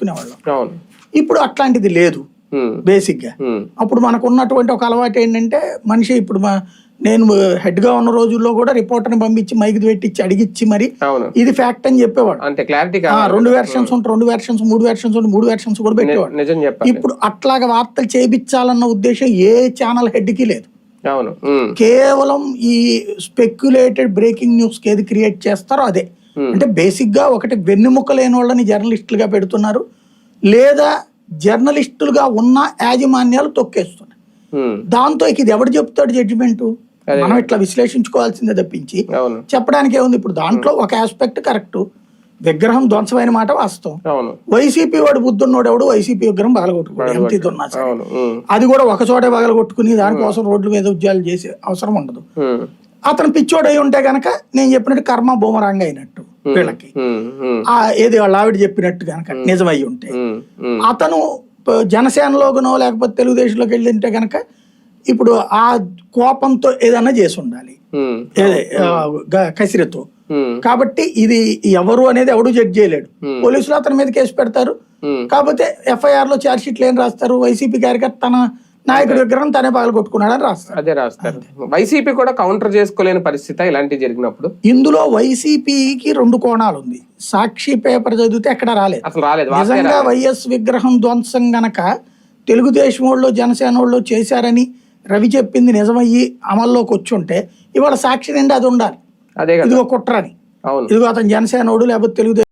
రాసుకునేవాళ్ళం. ఇప్పుడు అట్లాంటిది లేదు బేసిక్ గా. అప్పుడు మనకు ఉన్నటువంటి ఒక అలవాటు ఏంటంటే మనిషి ఇప్పుడు నేను హెడ్ గా ఉన్న రోజుల్లో కూడా రిపోర్టర్ ని పంపించి మైక్ పెట్టించి అడిగిచ్చి మరి ఇది ఫ్యాక్ట్ అని చెప్పేవాడు. అంటే క్లారిటీ 2 వెర్షన్స్ ఉంటే 2 వెర్షన్స్, 3 వెర్షన్స్ ఉంటే 3 వెర్షన్స్ కూడా పెట్టేవాడు. ఇప్పుడు అట్లాగా వార్తలు చేయించాలన్న ఉద్దేశం ఏ ఛానల్ హెడ్ కి లేదు. కేవలం ఈ స్పెక్యులేటెడ్ బ్రేకింగ్ న్యూస్ కి ఏది క్రియేట్ చేస్తారో అదే. అంటే బేసిక్ గా ఒకటి వెన్నెముక లేని వాళ్ళని జర్నలిస్టులుగా పెడుతున్నారు, లేదా జర్నలిస్టులుగా ఉన్న యాజమాన్యాలు తొక్కేస్తున్నాయి. దాంతో ఇది ఎవడు చెప్తాడు జడ్జిమెంట్? మనం ఇట్లా విశ్లేషించుకోవాల్సిందే తప్పించి చెప్పడానికి ఏముంది. ఇప్పుడు దాంట్లో ఒక ఆస్పెక్ట్ కరెక్ట్, విగ్రహం ధ్వంసమైన మాట వాస్తవం. వైసీపీ వాడు బుద్ధున్నోడు ఎవడు వైసీపీ విగ్రహం పగలగొట్టుకోడు, ఎంత ఇది ఉన్నా సరే. అది కూడా ఒక చోటే పగలగొట్టుకుని దానికోసం రోడ్ల మీద ఉద్యోగాలు చేసే అవసరం ఉండదు. అతను పిచ్చోడు అయి ఉంటే గనక నేను చెప్పినట్టు కర్మ బూమరాంగ్ అయినట్టు వీళ్ళకి, ఏది వాళ్ళ ఆవిడ చెప్పినట్టు గనక నిజమై ఉంటే, అతను జనసేనలోనో లేకపోతే తెలుగుదేశంలోకి వెళ్ళింటే గనక ఇప్పుడు ఆ కోపంతో ఏదైనా చేసి ఉండాలి, కసిరతో. కాబట్టి ఇది ఎవరు అనేది ఎవడు జడ్జ్ చేయలేడు. పోలీసులు అతని మీద కేసు పెడతారు. కాకపోతే ఎఫ్ఐఆర్ లో ఛార్జ్ షీట్లు ఏం రాస్తారు? వైసీపీ కార్యకర్త తన నాయకుడి విగ్రహం తనే పగలగొట్టుకున్నాడని రాస్తారు. అదే రాస్తారు. వైసీపీ కూడా కౌంటర్ చేసుకోలేని పరిస్థితి ఇలాంటివి జరిగినప్పుడు. ఇందులో వైసీపీకి 2 కోణాలు ఉంది. సాక్షి పేపర్ చదివితే ఎక్కడ రాలేదు. నిజంగా వైఎస్ విగ్రహం ధ్వంసం గనక తెలుగుదేశం వాళ్ళు జనసేన వాళ్ళు చేశారని రవి చెప్పింది నిజమయ్యి అమల్లోకి వచ్చి ఉంటే ఇవాళ సాక్షి నిండా అది ఉండాలి, ఇదిగో కుట్రని, ఇదిగో అతను జనసేనోడు లేకపోతే తెలుగుదేశం